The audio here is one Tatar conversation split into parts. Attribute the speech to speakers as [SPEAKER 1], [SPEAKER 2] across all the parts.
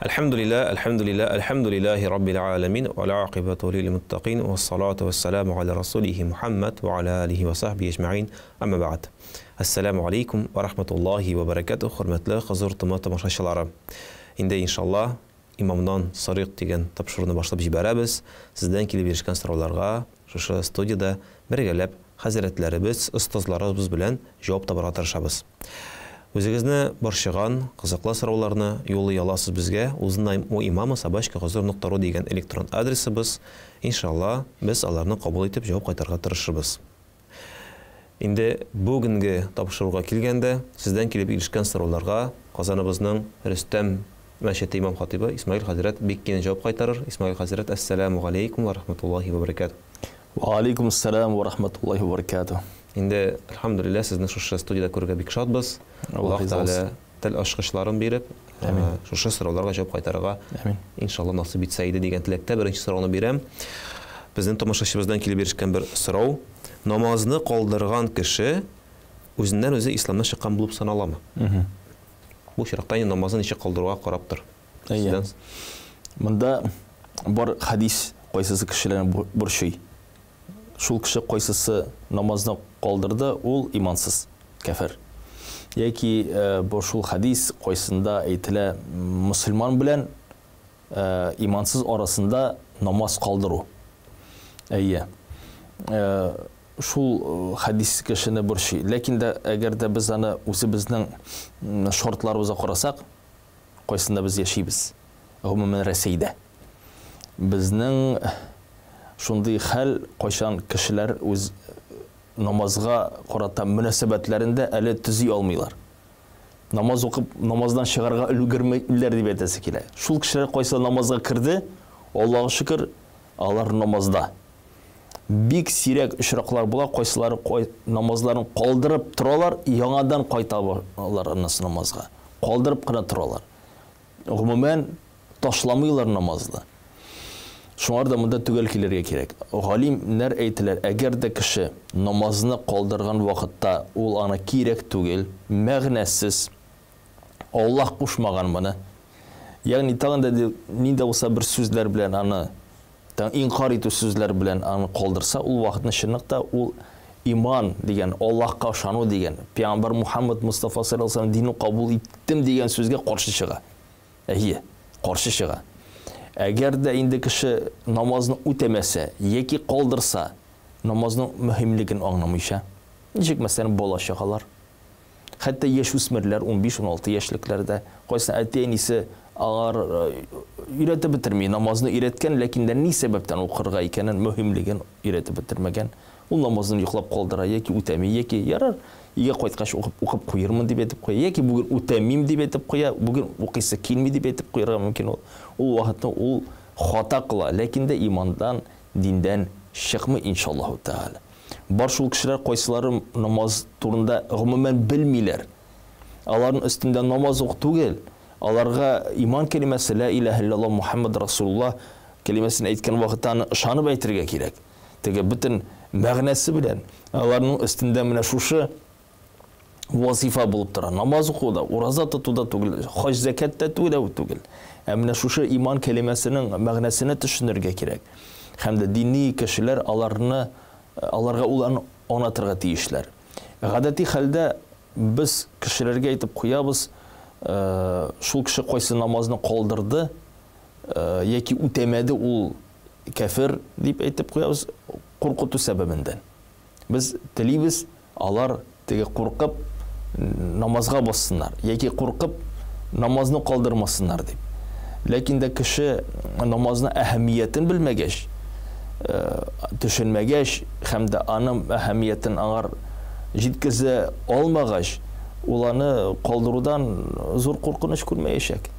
[SPEAKER 1] Elhamdülillahi Rabbil alemin ve la akibatu lil muttaqin ve salatu ve selamu ala rasulihi Muhammed ve ala alihi ve sahbihi ecma'in amma ba'd. Assalamu alaikum ve rahmetullahi ve berekatuh. Hürmetli hazır tamaşaçılarım. İndi inşallah imamdan sarıq degan tapşırığını başlap jibarabız. Sizden kelib erişken sorularga şu studiyada birgelep hazretlerimiz, ustozlarыбыз bilen jawab табарга тырышабыз. Өзегізні баршыған қызықлы сұрауларны yolлый аласыз бізге. Узын имамы sabashka.ru деген электрон адресі біз. Иншалла, біз аларны қабыл етіп жауап қайтарға тырышырбыз. Енді бүгінгі тапшыруға келгенде, сізден келіп ерішкен сұрауларға қазаныбызның Рүстем Мәшетті имам хатибы Исмаил Хазирет беккен жауап қайтарыр. Исмаил Хазирет, ассаламу алейкум ва рахматуллахи ва баракату.
[SPEAKER 2] Ва алейкум ассаламу ва рахматуллахи ва баракату.
[SPEAKER 1] Енді, алхамдулилля, сіздің шушы студияда көрге бек шатбыз. Аллах Таala тіл ашқышларын беріп, шушы сұрауларға жауап қайтарға иншалла насып етсе еді деген тілекте бірінші сұрауны берем. Біздің тамашашыбыздан келіп ерішкен бір сұрау. Намазны қалдырған кіші өзінен өзі исламнан шыққан болып саналамы? Бұл шырақтан намазын еше қалдыруға қарап тұр.
[SPEAKER 2] Мұнда бар хадис қойсысы кішілерін бір шүй. Шул кіші қойсысы намазны қалдырды, ол имансыз, кәфір. Яки шул хадис қойсында әйтілі мұсылман білән имансыз арасында намаз қалдыру. Шул хадис кішіні бір шүй. Ләкин де әгерде біз аны өзі біздің шортларымызға қарасақ, қойсында біз яшейбіз. Ғұмымен Рәсейді. Біздің шундай хәл қойшан кішілер өз намазға қарата мөнәсәбәтләрендә әле түзи алмыйлар. Намаз оқып, намаздан шығарға үлгермейлер дип әйтәсе килә. Шул кешеләр қойса намазға кірді, Аллаға шүкір, алар намазда. Бик сирәк очраклар була, қойсалары намазларын қалдырып торалар, яңадан кайталар намазга. Қалдырып кына торалар. Гомумән ташламыйлар намазны. Шуңар да мұнда түгел келерге керек. Галимнәр әйтеләр, әгәр дә кеше намазны калдырган вакытта ул аны кирәк түгел, мәгънәсез, Аллаһ кушмаган моны. Ягъни тагын да нинде булса бер сүзләр белән аны инкар итү сүзләр белән аны калдырса, ул вакытны чынлыкта ул иман дигән, Аллаһка ышану дигән, Пәйгамбәр Мухаммад Мустафа саллаллаху алейхи ва саллям динен кабул иттем дигән сүзгә каршы чыга. Каршы чыга. Әгәр дә инде кеше намазны үтәмәсә, яки калдырса, намазның мөһимлеген аңламыйча, ничек мәсәлән бала чагалар, хәтта яшүсмерләр 15-16 яшьлекләрдә кайсы әтәнисе алар өйрәтеп бетерми, намазны өйрәткән, ләкин дә ни сәбәптән укырга икәнен мөһимлеген өйрәтеп бетермәгән. Ул намазны йоклап калдыра, яки үтәми, яки ярар, иге кайткач укып куйырмын дип әйтеп куя, яки бүген үтәмим дип әйтеп куя, бүген укыйсы килми дип әйтеп куярга мөмкин ул. Ул вакытта ул хата кыла, ләкин дә имандан, диндән чыкмый иншаллаһу тааля. Бар шул кешеләр кайсылары намаз турында гомумән белмиләр. Аларның өстендә намаз ук түгел. Аларга иман кәлимәсе ла илаһа илляллаһ Мухаммад Расулуллаһ кәлимәсен әйткән вакытта ышанып әйтергә кирәк. Теге бөтен мәгънәсе белән аларның өстендә менә шушы вазифа булып тора. Намаз укуда, ураза тотуда түгел, хаҗ закатта түгел. Менә шушы иман кәлимәсенең мәгънәсенә төшенергә кирәк. Һәм дә дини кешеләр аларга уларны онатырга тиешләр. Гадәти хәлдә без кешеләргә әйтеп куябыз, шул кеше кайсы намазны калдырды, яки үтәмәде, ул кафир дип әйтеп куябыз, куркыту сәбәбеннән. Без телибез, алар теге куркып намазга бассыннар, яки куркып намазны калдырмасыннар дип. Ләкин дә кеше намазны әһәмиятен белмәгәч, төшенмәгәч, һәм дә аның әһәмиятен аңар җиткезә алмагач, ул аны калдырудан зур куркыныч күрмәячәк.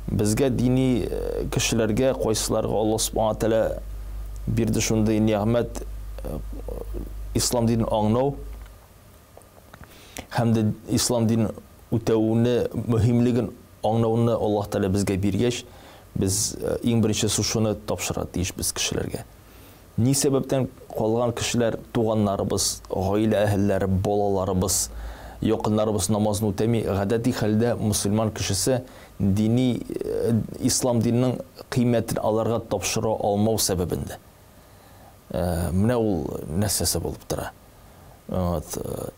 [SPEAKER 2] Безгә дини кешеләргә, кайсыларга Аллаһ Субханаһу Тәала бирде шундый ниъмәт, ислам динен аңлау, һәм дә ислам динен үтәүне мөһимлеген аңлауны Аллаһ Тәала безгә биргәч, biz иң беренче шуны тапшыра тиешбез кешеләргә. Ни сәбәптән калган кешеләр, туганнарыбыз, гаилә әһелләре, балаларыбыз якыннарыбыз намазын үтәми, гадәти хәлдә мусульман кешесе дини ислам диненең кыйммәтен аларга тапшыра алмау сәбәбендә. Менә ул нәрсәсе булып тора.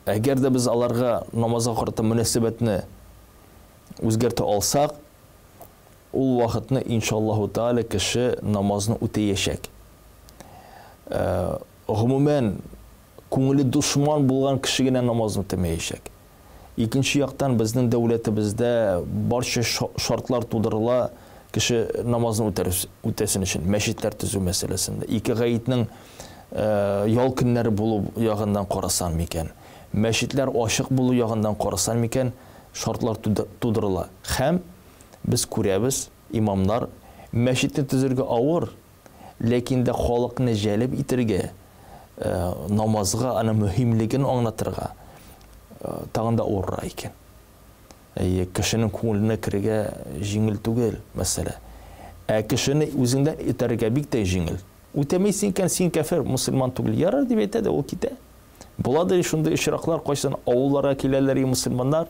[SPEAKER 2] Әгәр дә без аларга намазга карата мөнәсәбәтне үзгәртә алсак, ул вакытны иншаллаху таala кеше намазны үтәячәк. Гомумән күңеле душман булган кеше генә намазны үтәмәячәк. Икенче яктан безнең дәүләтебездә барча шартлар тудырыла кеше намазны үтәсен өчен, мәчетләр төзү мәсьәләсендә. Ике гаетнең ял көннәре булу ягыннан карасан микән, мәчетләр ачык булу ягындан карасан микән, шартлар тудырыла. Һәм biz күрәбез, имамнар мәчетне төзергә авыр, ләкин дә халыкны җәлеп итәргә, намазга аны мөһимлеген аңлатырга тагын да авыррак икән. Кешенең күңеленә керергә җиңел түгел мәсьәлә. Кешене үзеңдән итәргә бик тә җиңел. Үтәмәйсең икән, син кафир, мусульман түгел. Ярар дип әйтә, ул китә. Булады шундый ишраклар, кайсан авылларга киләләр мусульманнар,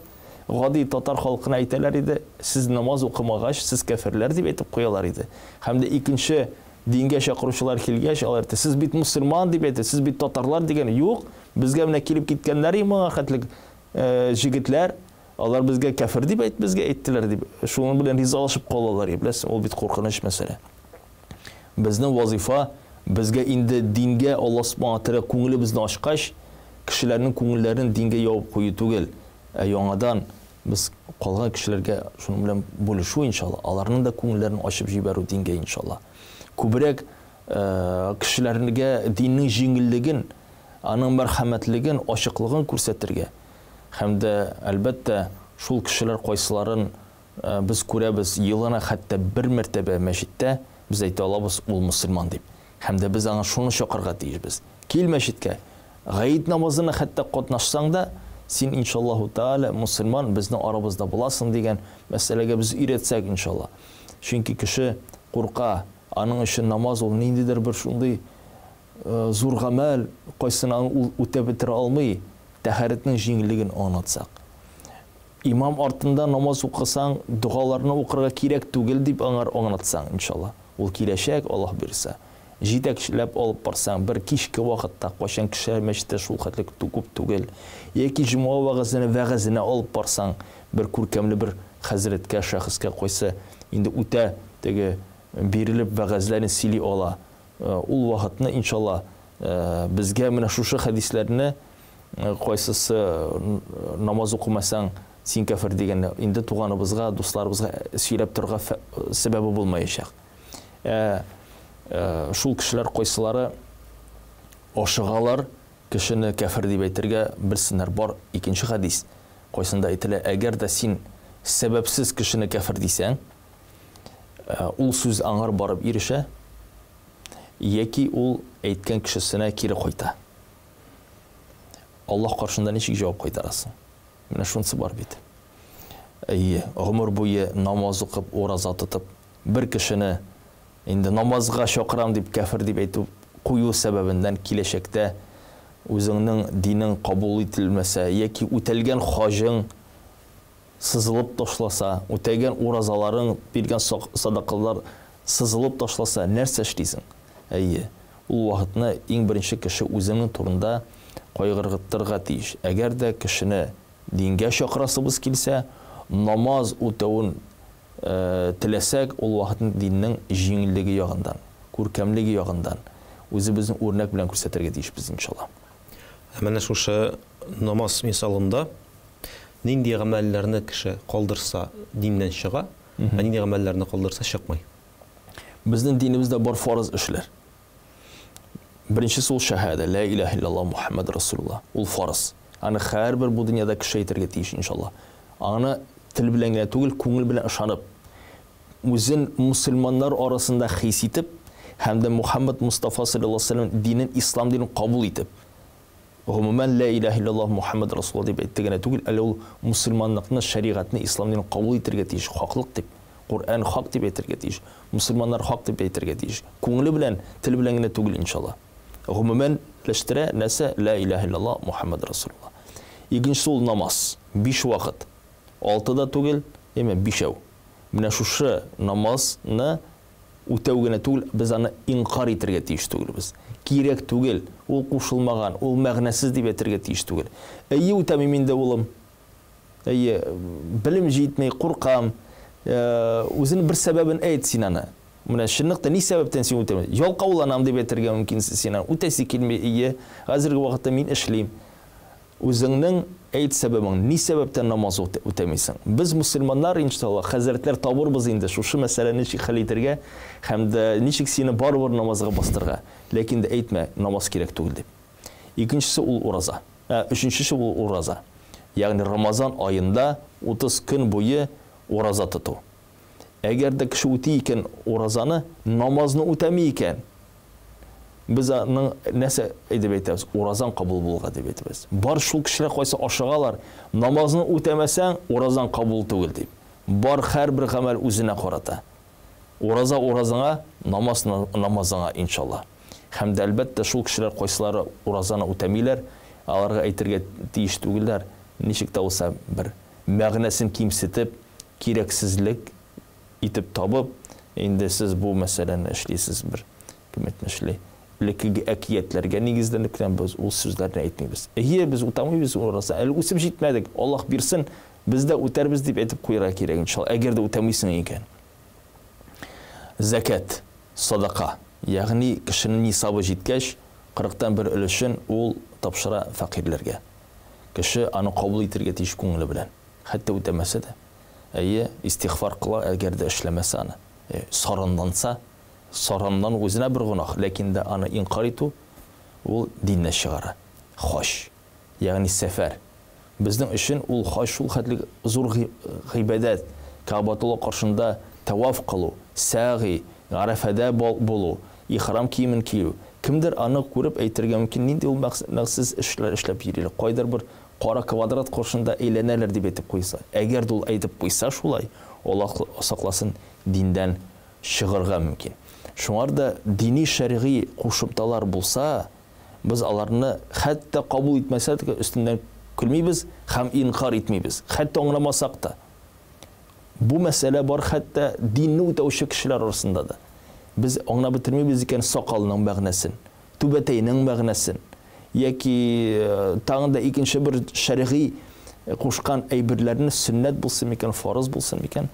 [SPEAKER 2] гади татар халкына әйтәләр иде, сез намаз укымагач, сез кафирләр дип әйтеп куялар иде. Һәм дә икенче дингә чакыручылар килгәч, алар әйтә, сез бит мусульман дип әйтә, сез бит татарлар дигән. Юк, безгә менә килеп киткәннәр иман хәтлек җегетләр, алар безгә кафир дип әйт, безгә әйттеләр дип. Шуның белән ризалашып калалар, беләсең, ул бит куркыныч мәсьәлә. Безнең вазифа, безгә инде дингә Аллаһ Субханаһу Тәала күңелебезне ачкач, кешеләрнең күңелләрен дингә ябып кую түгел. Яңадан biz калган кешеләргә шуның белән бүлешү иншалла, аларның да күңелләрен ачып җибәрү дингә иншалла. Күбрәк кешеләргә диннең җиңеллеген, аның мәрхәмәтлеген, ачыклыгын күрсәтергә. Һәм дә әлбәттә шул кешеләр кайсыларын без күрәбез, елына хәтта бер мәртәбә мәчеттә biz әйтә алабыз, ул мусульман дип. Һәм дә без аңа шуны чакырга тиешбез. Кил мәчеткә, гаит намазына хәтта катнашсаң да, син иншаллаху таala мусульман, безнең арабызда буласың дигән мәсьәләгә без өйрәтсәк иншалла. Чөнки кеше курка, аның өчен намаз ул ниндидер бер шундый зур гамәл, кайсын аны үтәп бетерә алмый, тәһарәтнең җиңеллеген аңлатсак. Имам артында намаз укысаң, дугаларны укырга кирәк түгел дип аңлатсаң иншалла. Ул киләчәк, Аллаһ бирсә. Җитәкчеләп алып барсаң, бер кичке вакытта, кайчан кеше мәчеттә шул хәтлек күп түгел, яки җума вагызына алып барсаң, бер күркәмле бер хәзрәткә, шәхескә кайсы инде үтә теге бирелеп вагызларын сили ала. Ул вакытны иншалла безгә менә шушы хәдисләрне кайсысы намаз укымасаң син кафир дигән инде туганыбызга, дусларыбызга сөйләп торга сәбәбе булмаячак. Шул кешеләр кайсылары ашыгалар, кешене кафир дип әйтергә белсеннәр. Бар икенче хадис. Кайсында әйтелә, әгәр дә син сәбәпсез кешене кафир дисәң, ул сүз аңар барып ирешә, яки ул әйткән кешесенә кире кайта. Аллаһ каршында ничек җавап кайтарасың? Менә шунысы бар бит. Гомер буе намаз укып, ураза тотып, бер кешене инде намазга чакырам дип кафир дип әйтү кую сәбәбеннән киләчәктә үзеңнең динең кабул ителмәсә, яки үтәлгән хаҗың сызылып ташласа, үтәгән уразаларың, биргән садакалар сызылып ташласа, нәрсә эшлисең? Ул вакытны иң беренче кеше үзенең турында кайгыртырга тиеш. Әгәр дә кешене дингә чакырасыбыз килсә, намаз үтәүен теләсәк, ул вакытны диннең җиңеллеге ягындан, күркәмлеге ягындан үзебезнең үрнәк белән күрсәтергә тиешбез иншалла.
[SPEAKER 1] Менә шушы намаз мисалында нинди гамәлләрне кеше калдырса диннән чыга, нинди гамәлләрне калдырса чыкмый.
[SPEAKER 2] Безнең динебездә бар фарыз эшләр. Беренчесе ул шаһада, ла илаһа иллаллаһ Мухаммад Расулуллаһ. Ул фарыз. Аны һәрбер бу дөньяда кеше әйтергә тиеш иншалла. Аны тел белән генә түгел, күңел белән ышанып, үзен мусульманнар арасында хис итеп, һәм дә Мухаммад Мустафа саллаллаһу алейһи ва саллям динен, ислам динен кабул итеп. Гомумән ла илаһа иллаллаһ Мухаммад Расулуллаһ дип әйтте генә түгел, әле ул мусульманлыкны, шәригатьне, ислам динен кабул итәргә тиеш, хаклык дип, Кур'ан хак дип әйтергә тиеш, мусульманнар хак дип әйтергә тиеш. Күңеле белән, тел белән генә түгел иншалла. Гомумән ләштерә нәрсә ла илаһа иллаллаһ Мухаммад Расулуллаһ. Икенчесе ул намаз. 5 вакыт. 6-да түгел, 5. Менә шушы намазны үтәү генә түгел, без аны инкар итәргә тиеш түгелбез. Кирәк түгел, ул кушылмаган, ул мәгънәсез дип әйтергә тиеш түгел. Әйе, үтәмим инде улым. Әйе, белем җитмәй, куркам. Үзенең бер сәбәбен әйт син аны. Менә шынлыкта ни сәбәптән син үтәмәй? Ялкауланам дип әйтергә мөмкин син аны. Үтәсе килмәй, әйе, хәзерге вакытта мин эшлим. Үзеңнең әйт сәбәбең, ни сәбәптән намаз үтәмисең? Без мусульманнар иншалла хәзрәтләр табырбыз инде шушы мәсьәләне ничек хәл итәргә һәм дә ничек сине барыбер намазга бастырга. Ләкин дә әйтмә, намаз кирәк түгел дип. Икенчесе ул ураза. Өченчесе ул ураза. Ягъни Рамазан айында 30 көн буе ураза тоту. Әгәр дә кеше үти икән уразаны, намазны үтәми икән, biz aның нәрсә әйтеп әйтәбез, уразан кабул булга дип әйтәбез. Бар шул кешеләр кайсы ашыгалар, намазны үтәмәсәң, уразан кабул түгел дип. Бар һәрбер гамәл үзенә карата. Ураза уразаңа, намаз намазыңа иншалла. Һәм дә әлбәттә шул кешеләр кайсылары уразаны үтәмиләр, аларга әйтергә тиеш түгелләр. Ничек тә булса бер мәгънәсен кимсетеп, кирәксезлек итеп табып, инде сез бу мәсьәләне эшлисез бер кимәтмәшле. Лекеге әкиятләргә нигезләнеп кенә без ул сүзләрне әйтмибез. Әйе, без үтәмибез ураза. Әле үсеп җитмәдек. Аллаһ бирсен, без дә үтәрбез дип әйтеп куйырга кирәк иншалла. Әгәр дә үтәмисең икән. Закат, садака. Ягъни кешенең нисабы җиткәч, 40-тан бер өлешен ул тапшыра фәкыйрләргә. Кеше аны кабул итәргә тиеш күңеле белән. Хәтта үтәмәсә дә. Әйе, истигъфар кыла, әгәр дә эшләмәсә аны. Саранланса, сарандан үзенә бер гынах, ләкин дә аны инкар итү ул диннән чыгара. Хаш, ягъни сәфәр. Безнең өчен ул хаш ул хәтле зур гыйбадат. Кабатулла каршында таваф кылу, сәгый, Арафада булу, ихрам киемен кию. Кемдер аны күреп әйтергә мөмкин, нинди ул мәгъсез эшләр эшләп йөриләр. Кайдар бер кара квадрат каршында әйләнәләр дип әйтеп куйса. Әгәр дә ул әйтеп куйса шулай, Аллаһ сакласын, диндән чыгарга мөмкин. Шуңар да дини шәригъи кушымталар булса, без аларны хәтта кабул итмәсәк тә өстеннән көлмибез һәм инкар итмибез. Хәтта аңламасак та. Бу мәсьәлә бар хәтта динне үтәүче кешеләр арасында да. Без аңлап бетермибез икән сакалның мәгънәсен, түбәтәйнең мәгънәсен, яки тагын да икенче бер шәригъи кушкан әйберләрне сөннәт булсын микән, фарыз булсын микән,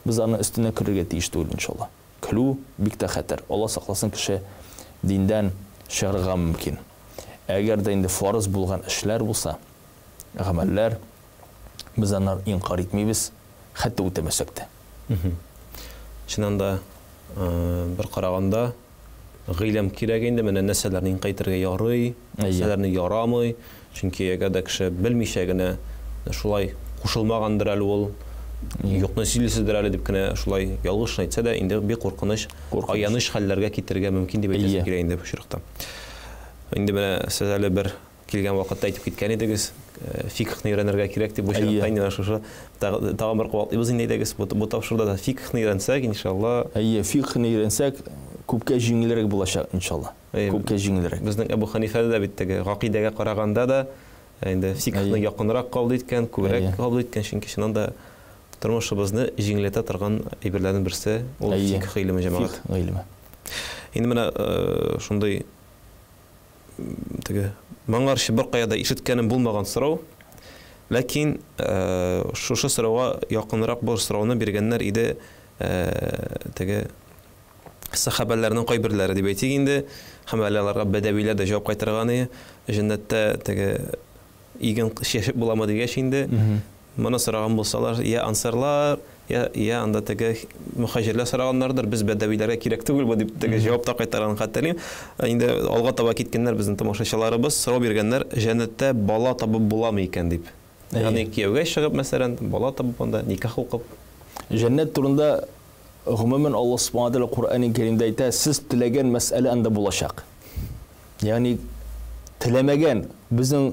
[SPEAKER 2] без аны өстеннән көлергә тиеш түгел иншалла. Көлү бик тә хәтәр. Алла сакласын, кеше диндән чыгарга мөмкин. Әгәр дә инде фарыз булган эшләр булса, гамәлләр, без аны инкар итмибез, хәтта үтәмәсәк тә.
[SPEAKER 1] Чыннан да бер караганда гыйлем кирәк инде, менә нәрсәләрне инкар итәргә ярый, нәрсәләрне ярамый. Чөнки әгәр дә кеше белмичә генә шулай кушылмагандыр әле ул, юкны сөйлисездер әле дип кенә шулай ялгыш әйтсә дә, инде бик куркыныч, аяныч хәлләргә китергә мөмкин дип әйтәсе кирәк инде бу чиркта. Инде менә сез әле бер килгән вакытта әйтеп киткән идегез, фикхны өйрәнергә кирәк дип бу чиркта инде шушы тагын бер куатлыйбыз инде идегез, бу тапшырда да фикхны өйрәнсәк иншалла.
[SPEAKER 2] Әйе, фикхны өйрәнсәк күпкә җиңелрәк булачак иншалла. Күпкә җиңелрәк.
[SPEAKER 1] Безнең Әбу Ханифа да бит теге гакыйдәгә караганда да инде фикхны якынрак кабул иткән, күбрәк кабул иткән, чөнки шуннан да тормышыбызны җиңеләтә торган әйберләрнең берсе ул фикх гыйлеме җәмәгать. Инде менә шундый теге моңарчы бер каяда ишеткәнем булмаган сорау, ләкин шушы сорауга якынрак бер сорауны биргәннәр иде теге сахабаларның кайберләре дип әйтик инде, һәм аларга бәдәвиләр дә җавап кайтарганы, җәннәттә теге иген шәшеп буламы дигәч инде, моны сораган булсалар, я ансарлар, я анда теге мухаҗирлар сораганнардыр, без бәдәвиләргә кирәк түгел бу дип теге җавап та кайтарган хәтерлим. Инде алга таба киткәннәр безнең тамашачыларыбыз, сорау биргәннәр, җәннәттә бала табып буламы икән дип. Ягъни кияүгә чыгып, мәсәлән, бала табып анда никах укып.
[SPEAKER 2] Җәннәт турында гомумән Аллаһ Субханаһу ва Тааля Куръан-ы Кәримдә әйтә, сез теләгән мәсьәлә анда булачак. Ягъни теләмәгән, безнең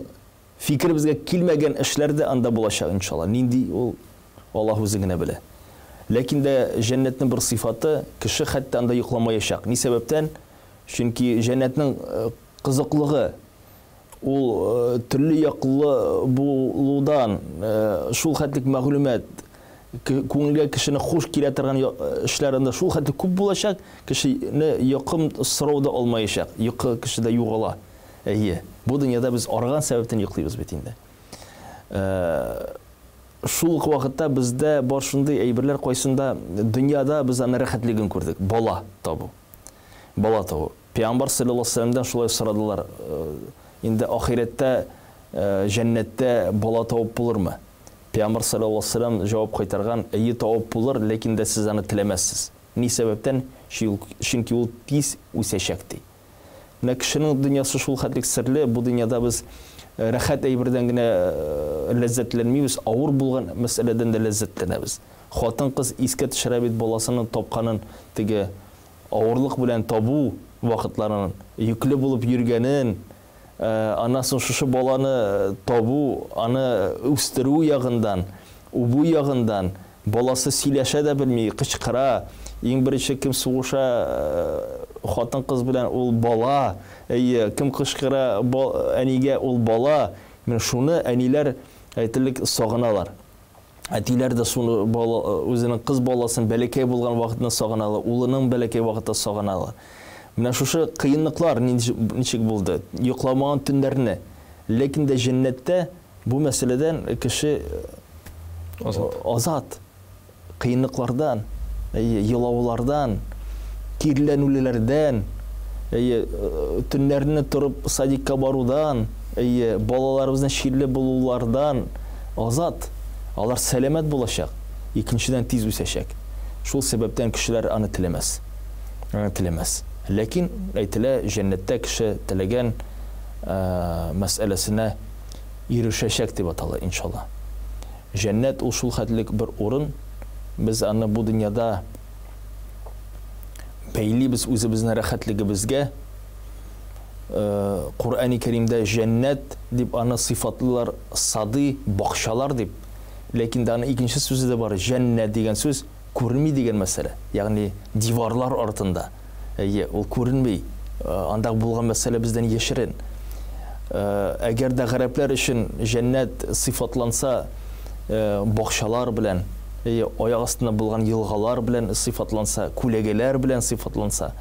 [SPEAKER 2] фикеребезгә килмәгән эшләр дә анда булачак иншалла. Нинди ул Аллаһ үзе генә белә. Ләкин дә җәннәтнең бер сыйфаты, кеше хәтта анда йокламаячак. Ни сәбәптән? Чөнки җәннәтнең кызыклыгы ул төрле яклы булудан, шул хәтлек мәгълүмат, күңелгә кешене хуш килә торган эшләрендә шул хәтлек күп булачак, кешене якын сорауда алмаячак, йокы кешедә югала. Бу дөньяда без арган сәбәптән йоклыйбыз бит инде. Шул ук вакытта бездә бар шундый әйберләр кайсында дөньяда без аны рәхәтлеген күрдек. Бала табу. Пәйгамбер саллаллаһу алейһи ва сәлләмдән шулай сорадылар. Инде ахирәттә, җәннәттә бала табып булырмы? Пәйгамбер саллаллаһу алейһи ва сәлләм җавап кайтарган: "Әйе, табып булыр, ләкин дә сез аны теләмәссез." Ни сәбәптән? Чөнки ул тиз үсәчәк ди. Менә кешенең дөньясы шул хәтлек серле, бу дөньяда без рәхәт әйбердән генә ләззәтләнмибез, авыр булган мәсьәләдән дә ләззәтләнәбез. Хатын-кыз искә төшерә бит баласының тапканын, теге авырлык белән табу вакытларын, йөкле булып йөргәнен, анасын шушы баланы табу, аны үстерү ягындан, убу ягындан, баласы сөйләшә дә белми, кычкыра, иң беренче кем сугыша хатын-кыз белән ул бала, кем кычкыра әнигә ул бала. Мен шуны әниләр әйтерлек сагыналар. Әтиләр дә шуны үзенең кыз баласын бәләкәй булган вакытында сагыналар, улының бәләкәй вакытта сагыналар. Менә шушы кыенлыклар ничек булды? Йокламаган төннәрне. Ләкин дә җәннәттә бу мәсьәләдән кеше азат. Кыенлыклардан, елаулардан, кирләнүләрдән, төннәрне торып садикка барудан, балаларыбызның ширле булулардан азат. Алар сәламәт булачак, икенчедән тиз үсәчәк. Шул сәбәптән кешеләр аны теләмәс. Ләкин әйтелә, җәннәттә кеше теләгән мәсьәләсенә ирешәчәк дип атала, иншалла. Җәннәт ул шул хәтлек бер урын, без аны бу дөньяда бәйлибез үзебезнең рәхәтлегебезгә. Куръан-ы Кәримдә җәннәт дип аны сыйфатлылар, сады, бакчалар дип. Ләкин дә аны икенче сүзе дә бар. Җәннәт дигән сүз күренми дигән мәсьәлә. Ягъни диварлар артында. Ул күренми. Анда булган мәсьәлә бездән яшерен. Әгәр дә гарәпләр өчен җәннәт сыйфатланса, бакчалар белән, аяк астында булган елгалар белән сыйфатланса, күләгәләр белән сыйфатланса,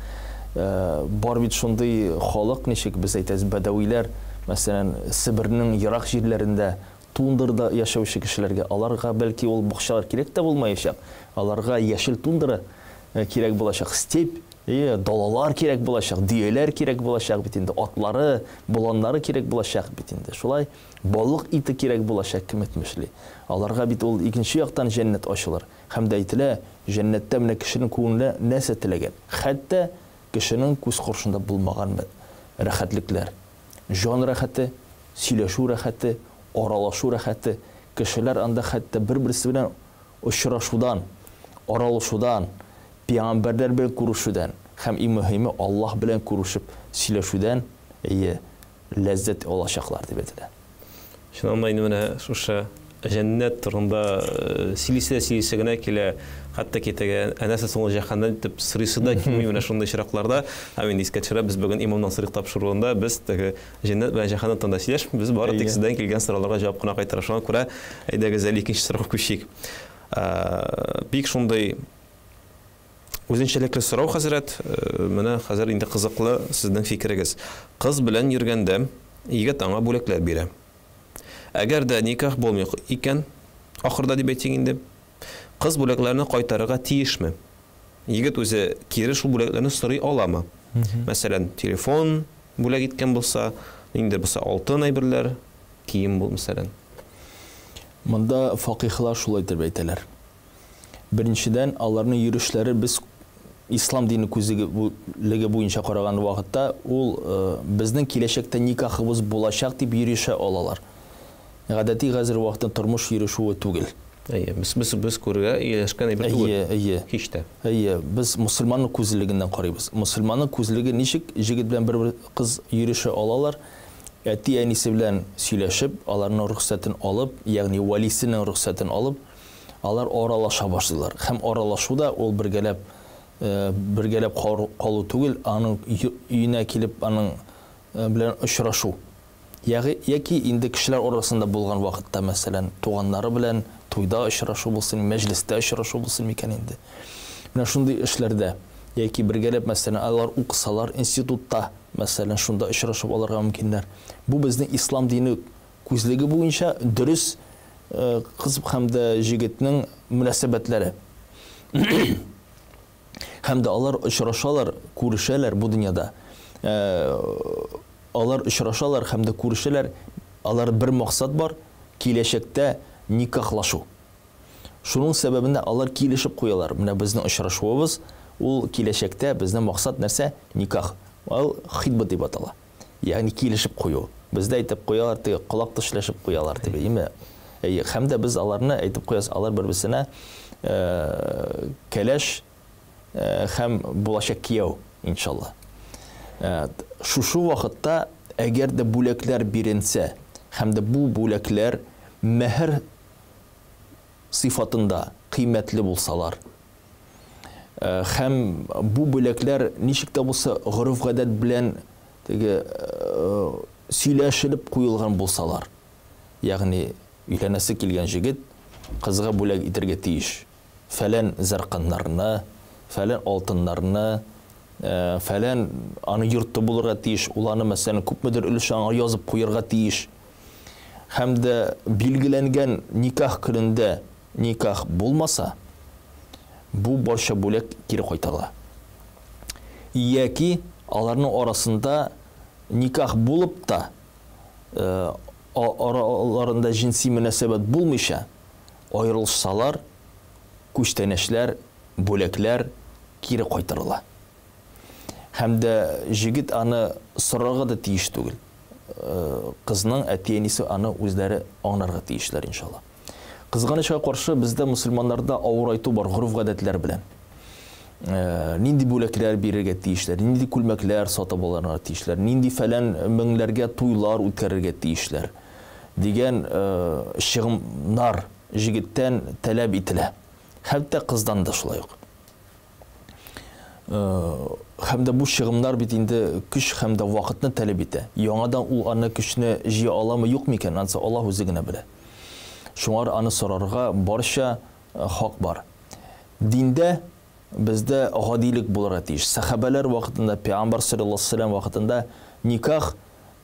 [SPEAKER 2] бар бит шундый халык, ничек без әйтәбез, бәдәвиләр, мәсәлән, Сибирның ерак җирләрендә тундырда яшәүче кешеләргә, аларга бәлки ул бакчалар кирәк тә булмаячак. Аларга яшел тундра кирәк булачак, степь, далалар кирәк булачак, дөяләр кирәк булачак бит инде, атлары, боланнары кирәк булачак бит инде. Шулай балык ите кирәк булачак, кем әйтмешли. Аларга бит ул икенче яктан җәннәт ачылыр. Һәм дә әйтелә, җәннәттә менә кешенең күңеле нәрсә теләгән. Хәтта кешенең күз каршында булмаган рәхәтлекләр. Җан рәхәте, сөйләшү рәхәте, аралашу рәхәте, кешеләр анда хәтта бер-берсе белән очрашудан, аралашудан, пәйгамбәрләр белән күрешүдән, һәм иң мөһиме Аллаһ белән күрешеп сөйләшүдән ләззәт алачаклар дип әйтелә.
[SPEAKER 1] Шуннан менә шушы җәннәт турында силисе генә килә, хәтта китәгән әнәсе соңгы җәһәннәм дип сырысы да килми менә шундый чиракларда. Һәм инде искә төшерә, без бүген имам Насыйри тапшыруында biz теге җәннәт белән җәһәннәм турында сөйләшмибез, без бары тик сездән килгән сорауларга җавап кына кайтара. Шуңа күрә әйдәгез әле икенче сорауга күчик. Бик шундый үзенчәлекле сорау, хәзрәт, менә хәзер инде кызыклы сезнең фикерегез. Кыз белән йөргәндә егет аңа бүләкләр бирә. Әгәр дә никах булмый икән, ахырда дип әйтик инде, кыз бүләкләрне кайтарырга тиешме? Егет үзе кире шул бүләкләрне сорый аламы? Мәсәлән, телефон бүләк иткән булса, инде булса алтын әйберләр, кием бул мәсәлән.
[SPEAKER 2] Монда фақихлар шулай дип әйтәләр. Беренчедән, аларның йөрешләре без ислам дини күзлеге буенча караган вакытта, ул безнең киләчәктә никахыбыз булачак дип йөрешә алалар. Гадәти хәзер вакытта тормыш йөрешүе түгел.
[SPEAKER 1] Без күрергә ияләшкән әйбер түгел. Һич тә.
[SPEAKER 2] Без мусульманның күзлегеннән карыйбыз. Мусульманның күзлеге ничек җегет белән бер кыз йөрешә алалар? Әти әнисе белән сөйләшеп, аларның рөхсәтен алып, ягъни валисенең рөхсәтен алып, алар аралаша башлыйлар. Һәм аралашуда ул бергәләп калу түгел, аның өенә килеп аның белән очрашу. Яки инде кешеләр арасында булган вакытта, мәсәлән, туганнары белән туйда очрашу булсын, мәҗлестә очрашу булсын микән инде. Менә шундый эшләрдә, яки бергәләп, мәсәлән, алар укысалар институтта, мәсәлән, шунда очрашып алырга мөмкиннәр. Бу безнең ислам дине күзлеге буенча дөрес кыз һәм дә җегетнең мөнәсәбәтләре. Һәм дә алар очрашалар, күрешәләр бу дөньяда. Алар очрашалар һәм дә күрешәләр. Алар бер максат бар, киләчәктә никахлашу. Шуның сәбәбендә алар килешеп куялар. Менә безнең очрашуыбыз, ул киләчәктә безнең максат нәрсә? Никах. Ул хитбат дип атала. Ягъни килешеп кую. Бездә әйтеп куялар, кулак тышлашып куялар дип. Һәм дә без аларны әйтеп куябыз, алар бер-берсенә кәләш һәм булачак кияү, иншалла. Шушы вакытта әгәр дә бүләкләр биренсә, һәм дә бу бүләкләр мәһр сыйфатында кыйммәтле булсалар, һәм бу бүләкләр ничек тә булса гореф-гадәт белән сөйләшелеп куелган булсалар, ягъни өйләнәсе килгән җегет кызга бүләк итәргә тиеш. Фәлән зәрканнарны, фәлән алтыннарны, фәлән аны йортты булырга тиеш, уланы мәсәлән күпмедер өлеш аңа язып куярга тиеш. Һәм дә билгеләнгән никах көнендә никах булмаса, бу барча бүләк кире кайтарыла. Яки аларның арасында никах булып та, араларында җинси мөнәсәбәт булмыйча аерылышсалар, күчтәнәшләр, бүләкләр кире кайтарыла. Һәм дә җегет аны сорарга да тиеш түгел. Кызның әти-әнисе аны үзләре аңларга тиешләр, иншалла. Кызганычка каршы бездә мусульманнарда авыр айту бар гореф-гадәтләр белән. Нинди бүләкләр бирергә тиешләр, нинди күлмәкләр сатып алырга тиешләр, нинди фәлән меңләргә туйлар үткәрергә тиешләр дигән чыгымнар җегеттән таләп ителә. Хәтта кыздан да шулай ук. Һәм дә бу чыгымнар бит инде көч һәм дә вакытны таләп итә. Яңадан ул аны көчне җыя аламы, юк микән? Ансы Аллаһ үзе генә белә. Шуңар аны сорарга барча хак бар. Диндә бездә гадилек булырга тиеш. Сахабалар вакытында, Пәйгамбәр саллаллаһу алейһи ва саллям вакытында никах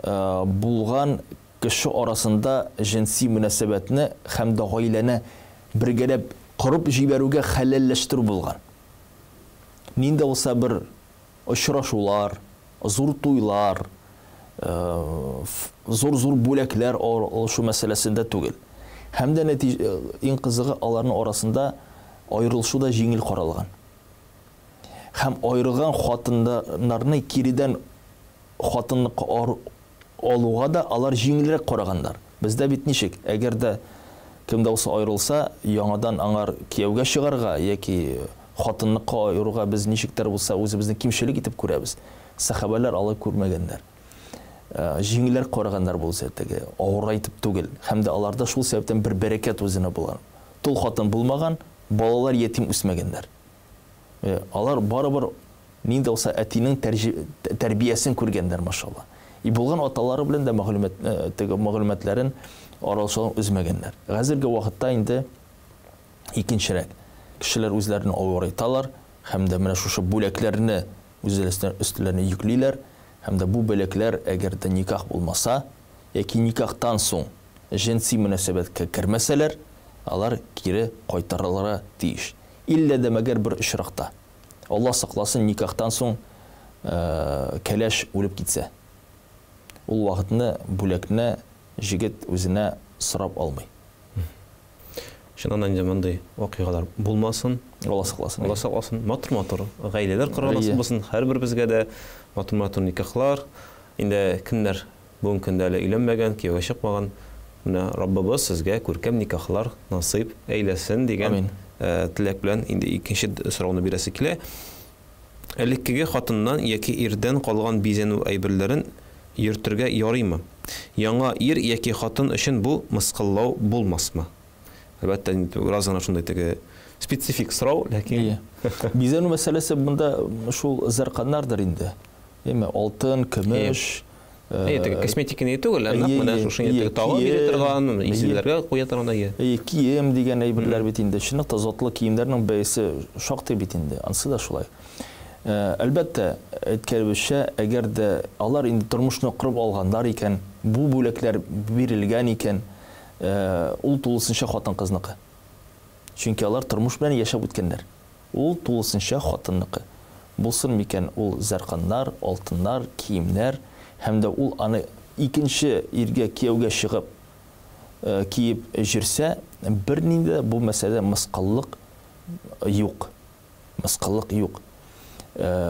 [SPEAKER 2] булган кеше арасында җинси мөнәсәбәтне һәм дә гаиләне бергәләп корып җибәрүгә хәләлләштерү булган. Нинди булса бер очрашулар, зур туйлар, зур бүләкләр алышу мәсьәләсендә түгел. Һәм дә иң кызыгы аларның арасында аерылышу да җиңел каралган. Һәм аерылган хатыннарны киридән хатынлыкка алуга да алар җиңелрәк караганнар. Бездә бит ничек? Әгәр дә кемдә булса аерылса, яңадан аңар кияүгә чыгарга яки хатынлыкка аеруга без ничектер булса үзебезне кимчелек итеп күрәбез. Сахабалар алай күрмәгәннәр. Җиңелрәк караганнар булса теге, авыр айтып түгел. Һәм дә аларда шул сәбәптән бер бәрәкәт үзенә булган. Тол хатын булмаган, балалар ятим үсмәгәннәр. Алар барыбер нинди булса әтинең тәрбиясен күргәннәр, машалла. И булган аталары белән дә мәгълүматларын аралашуын үзмәгәннәр. Хәзерге вакытта инде икенчерәк кешеләр үзләрен авыр айталар, һәм дә менә шушы бүләкләрне үзләренә йөклиләр, һәм дә бу бүләкләр әгәр дә никах булмаса, яки никахтан соң җинси мөнәсәбәткә кермәсәләр, алар кире кайтарылырга тиеш. Иллә дә мәгәр бер очракта. Алла сакласын, никахтан соң кәләш үлеп китсә, ул вакытны бүләкне җегет үзенә сорап алмый.
[SPEAKER 1] Шуннан инде мондый вакыйгалар булмасын,
[SPEAKER 2] Алла сакласын.
[SPEAKER 1] Алла сакласын. Матур гаиләләр корылсын булсын, һәрбер безгә дә матур никахлар. Инде кемнәр бүген көндә әле өйләнмәгән, кияүгә чыкмаган, менә Раббыбыз сезгә күркәм никахлар насыйп әйләсен дигән теләк белән инде икенче сорауны бирәсе килә. Элеккеге хатыннан яки ирдән калган бизәнү әйберләрен йөртергә ярыймы? Яңа ир яки хатын өчен бу мыскыллау булмасмы? Әлбәттә, разына шундай теге специфик сорау, ләкин
[SPEAKER 2] бизәнү мәсьәләсе монда шул зәрканнардыр инде. Алтын, көмеш,
[SPEAKER 1] Косметика не түгел, менә шушы тауга бирә торган, исемләргә куя торган
[SPEAKER 2] кием дигән әйберләр бит инде. Чынлыкта затлы киемнәрнең бәясе шактый бит инде. Ансы да шулай. Әлбәттә, әйткәнебезчә, әгәр дә алар инде тормышны кырып алгандар икән, бу бүләкләр бирелгән икән, ул тулысынча хатын-кызныкы. Чөнки алар тормыш белән яшәп үткәннәр. Ул тулысынча хатынныкы. Булсын микән ул зәрканнар, алтыннар, киемнәр, һәм дә ул аны икенче иргә кияүгә чыгып киеп жүрсә, бернинде бу мәсьәләдә мыскыллык юк. Мыскыллык юк.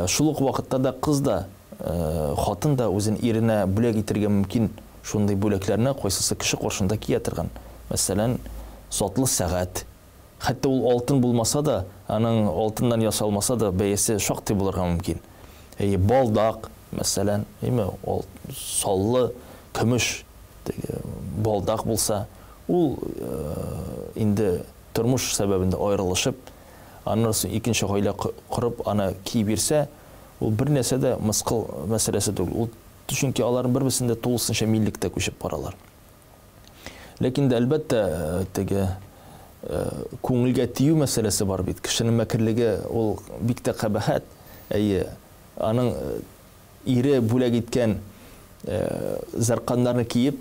[SPEAKER 2] Шул ук вакытта да кыз да, хатын да үзен иренә бүләк итәргә мөмкин шундый бүләкләрне кайсысы кеше каршында кия торган. Мәсәлән, затлы сәгать. Хәтта ул алтын булмаса да, аның алтыннан ясалмаса да бәясе шактый булырга мөмкин. Балдак, мәсәлән, саллы, көмеш балдак булса, ул инде тормыш сәбәбендә аерылышып, аннан соң икенче гаилә корып, аны киеп бирсә, ул бер нәрсә дә мыскыл мәсьәләсе түгел. Ул чөнки аларның бербесендә тулысынча миллеккә күчеп баралар. Ләкин дә әлбәттә теге күңелгә тию мәсьәләсе бар бит. Кешенең мәкерлеге ул бик тә кабахәт. Аның ире бүләк иткән зәрканнарны киеп,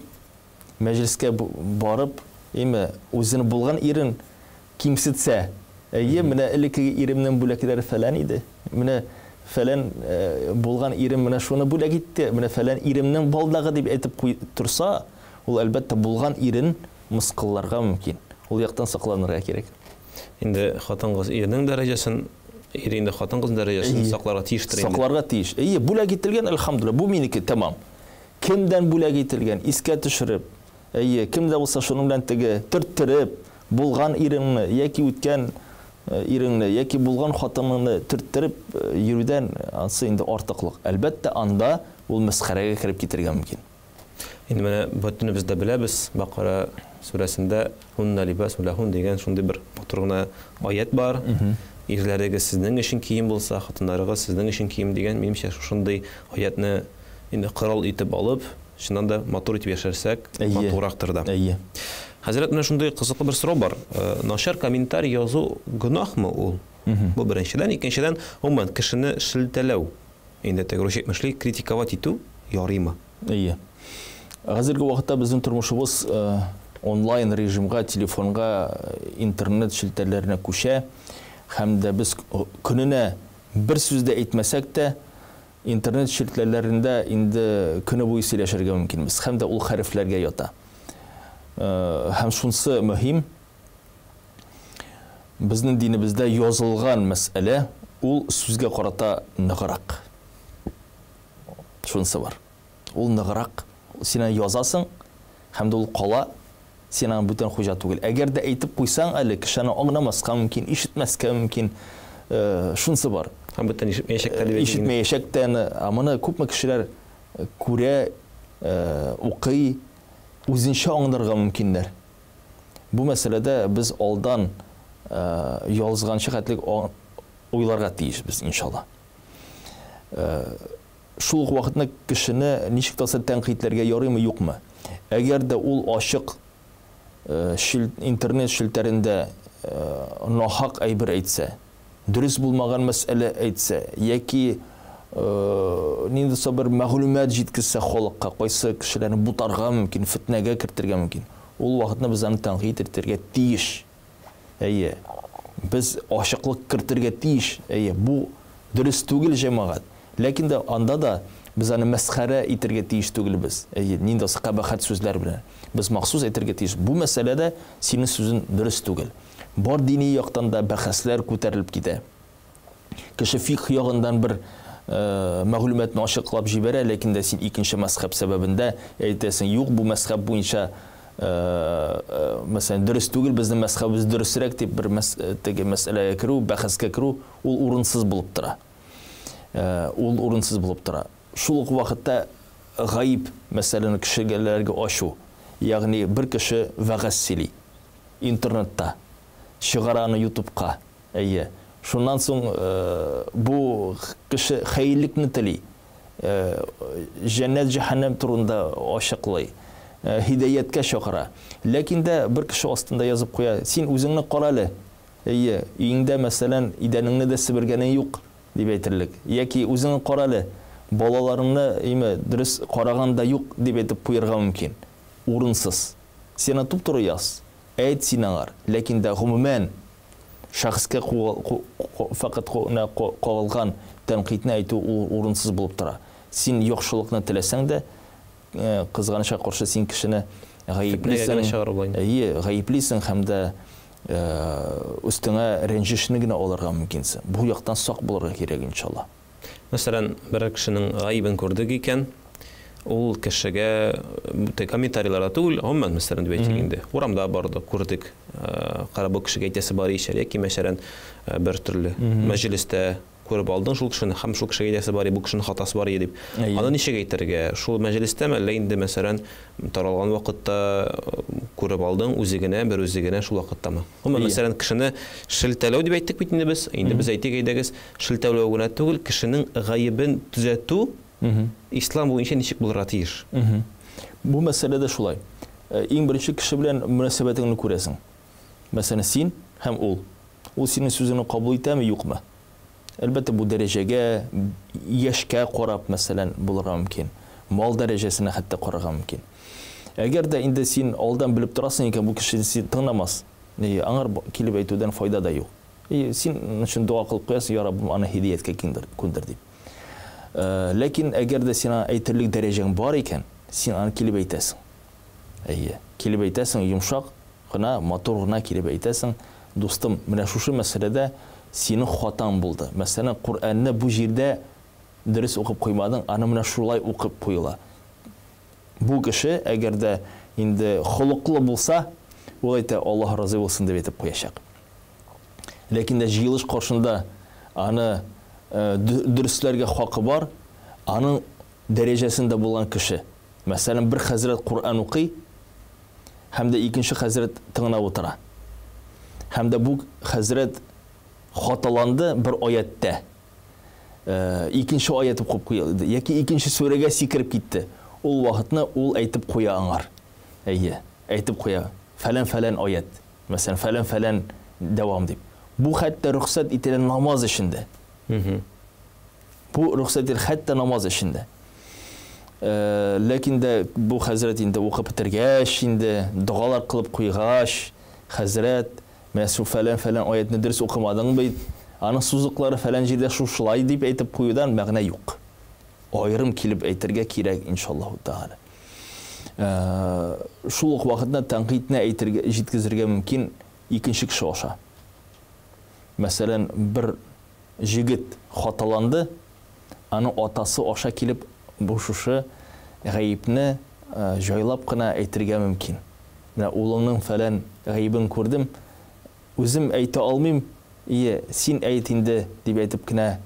[SPEAKER 2] мәҗлескә барып, үзенең булган ирен кимсетсә, менә элекке иремнең бүләкләре фәлән иде. Менә фәлән булган ирем менә шуны бүләк итте. Менә фәлән иремнең балдагы дип әйтеп торса, ул әлбәттә булган ирен мыскылларга мөмкин. Ул яктан сакланырга кирәк.
[SPEAKER 1] Инде хатын-кыз ирнең дәрәҗәсен, ир инде хатын-кыз дәрәҗәсен сакларга тиештер инде.
[SPEAKER 2] Сакларга тиеш. Бүләк ителгән, әлхәмдүлилlah, бу минеке, тамам. Кемдән бүләк ителгән, искә төшереп, кемдә булса шуның белән теге төрттереп, булган иреңне яки үткән иреңне яки булган хатыныңны төрттереп йөрүдән ансы инде артыклык. Әлбәттә, анда ул мәсхәрәгә кирип китергә мөмкин.
[SPEAKER 1] Инде менә бөтенебез дә беләбез, Бакара сүрәсендә «Хунна либасун лахун» дигән шундый бер матур гына аят бар. Ирләрегез сезнең өчен кием булса, хатыннарыгыз сезнең өчен кием дигән, минемчә шундый аятны инде корал итеп алып, шуннан да матур итеп яшәрсәк, матурактыр да. Хәзрәт, менә шундый кызыклы бер сорау бар. Начар комментарий язу гөнаһмы ул? Бу беренчедән, икенчедән, гомумән кешене шелтәләү, инде тәгәрүш әйтмешли, критиковать итү ярыймы?
[SPEAKER 2] Хәзерге вакытта безнең тормышыбыз онлайн режимга, телефонга, интернет шелтәләренә күчә. Һәм дә без көненә бер сүз дә әйтмәсәк тә, интернет шелтәләрендә инде көне буе сөйләшергә мөмкинбез. Һәм дә ул хәрефләргә ята. Һәм шунсы мөһим, безнең динебездә язылган мәсьәлә ул сүзгә карата ныгырак. Шунсы бар. Ул ныгырак. Син язасың, һәм дә ул кала, син аны бүтән хуҗа түгел. Әгәр дә әйтеп куйсаң, әле кешене аңламаска мөмкин, ишетмәскә мөмкин. Шунсы бар.
[SPEAKER 1] Һәм бүтән
[SPEAKER 2] ишетмәячәктән, моны күпме кешеләр күрә, укый, үзенчә аңларга мөмкиннәр. Бу мәсьәләдә без алдан язганчы хәтлек уйларга тиешбез, иншалла. Шул ук вакытны кешене ничек тасы тәнкыйтьләргә ярыймы, юкмы? Әгәр дә ул ачык интернет шелтәрендә нахак әйбер әйтсә, дөрес булмаган мәсьәлә әйтсә, яки нинди бер мәгълүмат җиткезсә халыкка, кайсы кешеләрне бутарга мөмкин, фитнәгә кертергә мөмкин. Ул вакытны без аны тәнкыйть итәргә тиеш. Без ачыклык кертергә тиеш. Бу дөрес түгел, җәмәгать. Ләкин дә анда да без аны мәсхәрә итәргә тиеш түгелбез. Нинди кабахәт сүзләр белән. Без махсус әйтергә тиеш. Бу мәсьәләдә синең сүзең дөрес түгел. Бар дини яктан да бәхәсләр күтәрелеп китә. Кеше фикъ ягындан бер мәгълүматны ачыклап җибәрә, ләкин дә син икенче мәсхәб сәбәбендә әйтәсең, юк, бу мәсхәб буенча мәсәлән дөрес түгел, безнең мәсхәбебез дөресрәк дип бер мәсьәләгә керү, бәхәскә керү, ул урынсыз булып тора. Ул урынсыз булып тора. Шул ук вакытта гаип мәсьәләне кешеләргә ачу, ягъни бер кеше вәгазь сөйли интернетта, чыгараны YouTube'ка. Шуннан соң бу кеше хәйрлекне тели. Җәннәт җәһәннәм турында ашыклый, һидаятка чакыра. Ләкин дә бер кеше астында язып куя, син үзеңне кара әле. Өеңдә мәсәлән идәнеңне дә себергәне юк дип әйтерлек. Яки үзеңне кара әле, балаларыңны дөрес караган да юк дип әйтеп куярга мөмкин. Урынсыз. Сен туп-туры яз. Әйт син аңар. Ләкин дә гомумән шәхескә фақат кагылган тәнкыйтьне әйтү урынсыз булып тора. Син яхшылыкны теләсәң дә, кызганычка каршы син кешене гаеплисең һәм дә өстеңә рәнҗешне генә алырга мөмкинсең. Бу яктан сак булырга кирәк иншалла.
[SPEAKER 1] Мәсәлән, бер кешенең гаибен күрдек икән, ул кешегә комментарийларда түгел, гомумән мәсәлән дип әйтелгәндә, урамда барды, күрдек, кара бу кешегә әйтәсе бар ишәр, яки мәсәлән бер төрле мәҗлестә күреп алдың шул кешене, һәм шул кешегә әйтәсе бар, бу кешенең хатасы бар дип. Аны ничек әйтергә? Шул мәҗлестәме, әллә инде мәсәлән таралган вакытта күреп алдың, үзе генә, бер үзе генә шул вакыттамы? Гомумән мәсәлән кешене шелтәләү дип әйттек бит инде без. Инде без әйтик әйдәгез, шелтәләү генә түгел, кешенең гаибен төзәтү ислам буенча ничек булырга тиеш?
[SPEAKER 2] Бу мәсьәләдә шулай. Иң беренче кеше белән мөнәсәбәтеңне күрәсең. Мәсәлән, син һәм ул. Ул синең сүзеңне кабул итәме, юкмы? Әлбәттә бу дәрәҗәгә, яшькә карап мәсәлән булырга мөмкин. Мал дәрәҗәсенә хәтта карарга мөмкин. Әгәр дә инде син алдан белеп торасың икән, бу кеше син тыңламас. Аңар килеп әйтүдән файда да юк. Син өчен дуа кылып куясың, я Раббым, аны һидаяткә күндер дип. Ләкин әгәр дә син әйтерлек дәрәҗәң бар икән, син аны килеп әйтәсең. Килеп әйтәсең, йомшак гына, матур гына килеп әйтәсең, дустым, менә шушы мәсьәләдә синең хатаң булды. Мәсәлән, Куръанны бу җирдә дөрес укып куймадың, аны менә шулай укып куела. Бу кеше әгәр дә инде холыклы булса, ул әйтә, Аллаһ разый булсын дип әйтеп куячак. Ләкин дә җыелыш каршында аны дөресләргә хакы бар, аның дәрәҗәсендә булган кеше. Мәсәлән, бер хәзрәт Куръан укый, һәм дә икенче хәзрәт тыңлап утыра. Һәм дә бу хәзрәт хаталанды bir аятта. Икенче аят укып куйды, яки икенче сүрәгә сикереп китте. Ул вакытны ул әйтеп куя аңар. Әйтеп куя. Фәлән аят. Мәсәлән, фәлән дәвам дип. Бу хәтта рөхсәт ителгән намаз эшендә. Бу рөхсәт ителгән хәтта намаз эшендә. Ләкин дә бу хәзрәт инде укып бетергәч, инде дуалар кылып куйгач, хәзрәт мәсәл фәлән аятны дөрес укымадың бит. Аның сузыклары фәлән җирдә шулай дип әйтеп куюдан мәгънә юк. Айрым килеп әйтергә кирәк иншаллаһу тааля. Шул ук вакытта тәнкыйтьне әйтергә, җиткезергә мөмкин икенче кеше аша. Мәсәлән, бер җигет хаталанды, аның атасы аша килеп бу шушы гаибне җайлап кына әйтергә мөмкин. Менә улыңның фәлән гаибен күрдем, үзем әйтә алмыйм, син әйт инде дип әйтеп кенә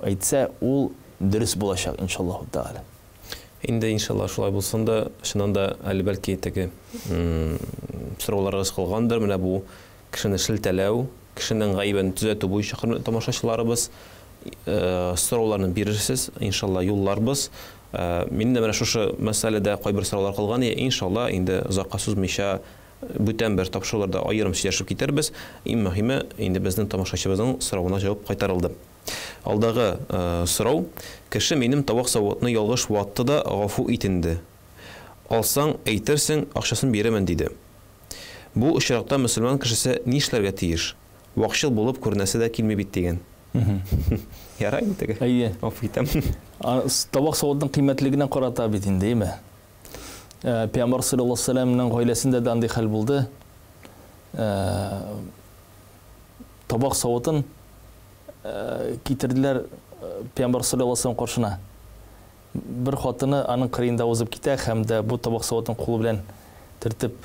[SPEAKER 2] әйтсә, ул дөрес булачак иншаллаһу тааля.
[SPEAKER 1] Инде иншалла шулай булсын да, шуннан да әлбәлки теге сорауларга кылгандыр. Менә бу кешене шелтәләү, кешенең гаибен төзәтү буенча хөрмәтле тамашачыларыбыз, сорауларны бирерсез, иншалла юлларбыз. Мин дә менә шушы мәсьәләдә кайбер сораулар кылган, иншалла инде озакка сузмыйча бүтән бер тапшыруларда аерым сөйләшеп китербез. Иң мөһиме инде безнең тамашачыбызның соравына җавап кайтарылды. Алдагы сорау: кеше минем табак савытны ялгыш ватты да гафу итенде. Алсаң әйтерсең, акчасын бирәмен диде. Бу очракта мөселман кешесе нишләргә тиеш? Вакшыл булып күрнәсе дә килми бит дигән. Ярай инде. Гафу итәм.
[SPEAKER 2] Табак савытның кыйммәтлегенә карата бит инде, әйме? Пәйгамбәр саллаллаһу алейһи ва сәлләмнең гаиләсендә дә андый хәл булды. Табак савытын китерделәр Пәйгамбәр саллаллаһу алейһи ва сәлләм каршына. Бер хатыны аның кырыенда узып китә һәм дә бу табак савытын кулы белән тертеп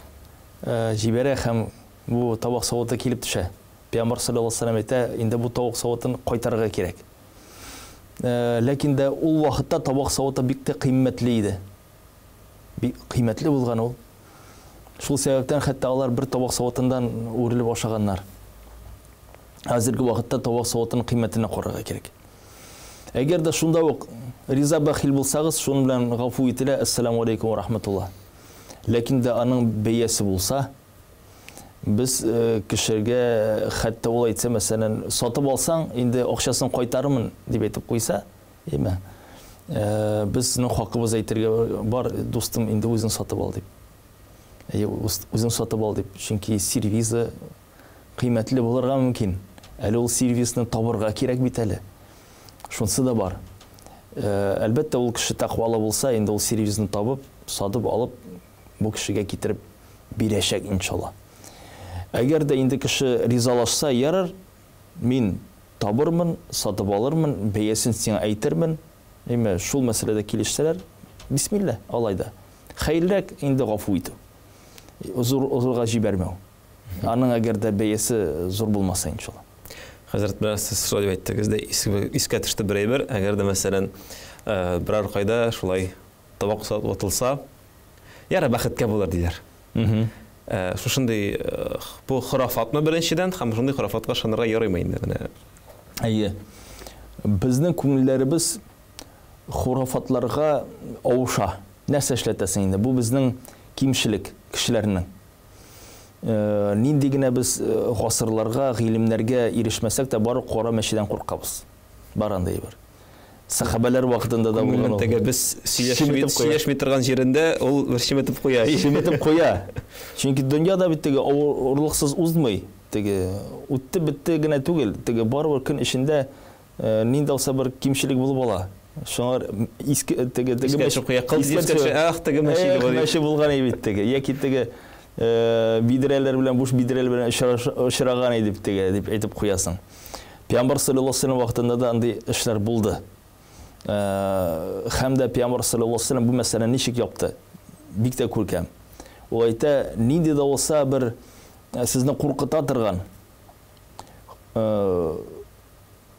[SPEAKER 2] җибәрә һәм бу табак савыты килеп төшә. Пәйгамбәр саллаллаһу алейһи ва сәлләм әйтә, инде бу табак савытын кайтарырга кирәк. Ләкин дә ул вакытта табак савыты бик тә кыйммәтле иде. Кыйммәтле булган ул. Шул сәбәптән хәтта алар бер табак савытындан үрелеп ашаганнар. Хәзерге вакытта табак савытының кыйммәтенә карарга кирәк. Әгәр дә шунда ук риза бәхил булсагыз, шуның белән гафу ителә, ассаламу алейкум ва рахматуллах. Ләкин дә аның бәясе булса, biz кешегә хәтта ул әйтсә, мәсәлән, сатып алсаң, инде акчасын кайтарырмын дип әйтеп куйса, әйме? Безнең хакыбыз әйтергә бар, дустым, инде үзең сатып ал дип. Үзең сатып ал дип, чөнки сервизы кыйммәтле булырга мөмкин. Әле ул сервисны табырга кирәк бит әле. Шунысы да бар. Әлбәттә, ул кеше тәкъвалы булса, инде ул сервисны табып, сатып алып, бу кешегә китереп бирәчәк иншалла. Әгәр дә инде кеше ризалашса, ярар, мин табырмын, сатып алырмын, бәясен сиңа әйтермен. Әйме, шул мәсьәләдә килешсәләр, бисмилла, алайда. Хәйррәк инде гафу итү. Узурга җибәрмәү. Аның әгәр дә бәясе зур булмаса иншалла.
[SPEAKER 1] Хәзрәт, сез шулай әйттегез дә, искә төште бер әйбер, әгәр дә мәсәлән, берәр кайда шулай табак сатылса, яра бәхеткә булыр диләр. Шушындай бу хурафатмы беренчедән, һәм шундый хурафатка ышанырга ярыймы инде менә.
[SPEAKER 2] Әйе. Безнең күңелләребез хурафатларга авыша. Нәрсә эшләтәсең инде? Бу безнең кимчелек кешеләрнең. Нинди генә без гасырларга, гыйлемнәргә ирешмәсәк тә бары кара мәчедән куркабыз. Бар андай бер. Сахабалар вакытында да булган.
[SPEAKER 1] Теге без сөйләшми торган җирендә ул бер шиметеп куя.
[SPEAKER 2] Шиметеп куя. Чөнки дөньяда бит теге авырлыксыз узмый. Теге үтте битте генә түгел. Теге барыбер көн ишендә нинди алса бер кимчелек булып ала. Шуңар иске теге мәче булган бит теге. Яки теге бидрәләр белән буш бидрәләр белән очраган иде теге дип әйтеп куясың. Пәйгамбер саллаллаһу алейһи ва саллям вакытында да андый эшләр булды. Һәм дә Пәйгамбер саллаллаһу алейһи ва саллям бу мәсьәләне ничек япты? Бик тә күркәм. Ул әйтә, нинди дә булса бер сезне куркыта торган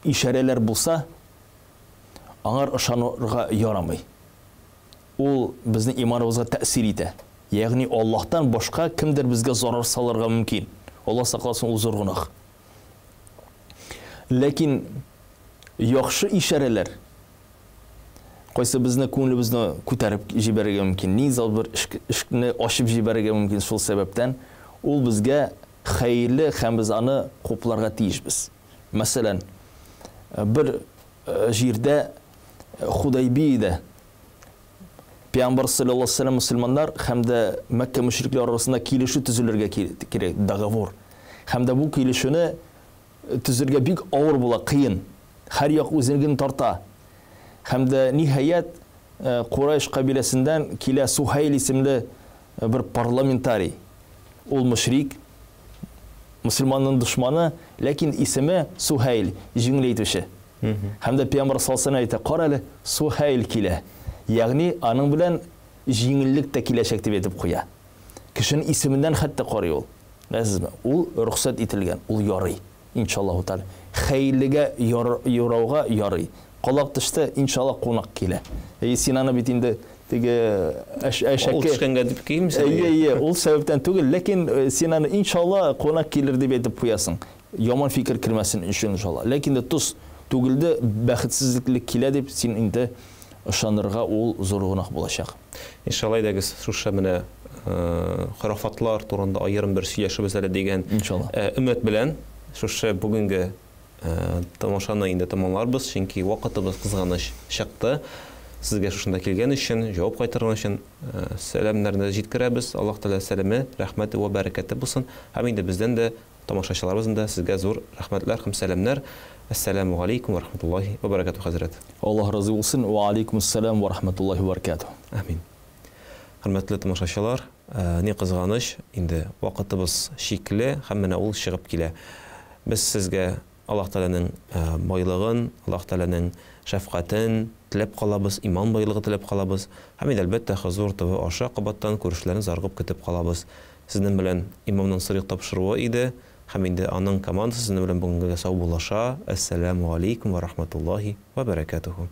[SPEAKER 2] ишарәләр булса, аңар ышанырга ярамый. Ул безнең иманыбызга тәэсир итә. Ягъни Аллаһтан башка кемдер безгә зарар салырга мөмкин. Алла сакласын, ул зур гынах. Ләкин яхшы ишарәләр кайсы безне күңелебезне күтәреп җибәрергә мөмкин. Низал бер ишекне ачып җибәрергә мөмкин. Шул сәбәптән ул безгә хәйрле һәм без аны купларга тиешбез. Мәсәлән, бер җирдә Худайбиядә Пәйгамбер саллаллаһу алейһи ва саллям мусламаннар һәм дә Мәккә мөшрикләр арасында килешү төзелергә кирәк, договор. Һәм дә бу килешүне төзергә бик авыр була, кыен. Һәр як үзенекен тарта. Һәм дә ниһаят Курайш кабиләсеннән килә Сухайл исемле бер парламентарий. Ул мөшрик, мусламанның дошманы, ләкин исеме Сухайл, җиңеләйтүче. Һәм дә Пәйгамбер саллаллаһу алейһи ва саллям әйтә, кара әле, Сухайл килә. Ягъни аның белән җиңеллек тә киләчәк дип әйтеп куя. Кешенең исеменнән хәтта карый ул. Әзизме? Ул рөхсәт ителгән, ул ярый. Иншаллаһу тәала. Хәйлегә ярауга ярый. Калак төште, иншаллаһ кунак килә. Син аны бит инде теге әшәккә.
[SPEAKER 1] Ул төшкәнгә дип кимсә.
[SPEAKER 2] Ул сәбәптән түгел, ләкин син аны иншаллаһ кунак килер дип әйтеп куясың. Яман фикер кирмәсен иншаллаһ. Ләкин дә тус түгелде, бәхетсезлек килә дип син инде ышанырга ул зур гынах булачак.
[SPEAKER 1] Иншаллаһ дәгез шушы менә хурафатлар турында аерым бер сөйләшебез әле дигән өмет белән шушы бүгенге тамашаны инде тамамларбыз, чөнки вакытыбыз кызганыч чыкты. Сезгә шушында килгән өчен, җавап кайтарган өчен сәламнәрне җиткерәбез. Аллаһ Тәала сәламе, рәхмәте ва бәрәкәте булсын. Һәм инде бездән дә тамашачыларыбыздан да сезгә зур рәхмәтләр һәм сәламнәр. Ассаламу алейкум ва рахматуллаһи ва баракатуһ, хәзрәт.
[SPEAKER 2] Аллаһ разы булсын. Ва алейкум ассалам ва рахматуллаһи ва баракатуһ.
[SPEAKER 1] Амин. Хөрмәтле тамашачылар, ни кызганыч, инде вакытыбыз шикле һәм менә ул чыгып килә. Без сезгә Аллаһ Тәаләнең байлыгын, Аллаһ Тәаләнең шәфкатен теләп калабыз, иман байлыгы теләп калабыз. Һәм әлбәттә хозур ТВ аша кабаттан күрешләрне заргып көтеп калабыз. Сезнең белән имамның сырык тапшыруы иде. Һәм инде аның командасы сезнең белән бүгенгә сау булаша. Ассаламу алейкум ва рахматуллаһи ва баракатуһу.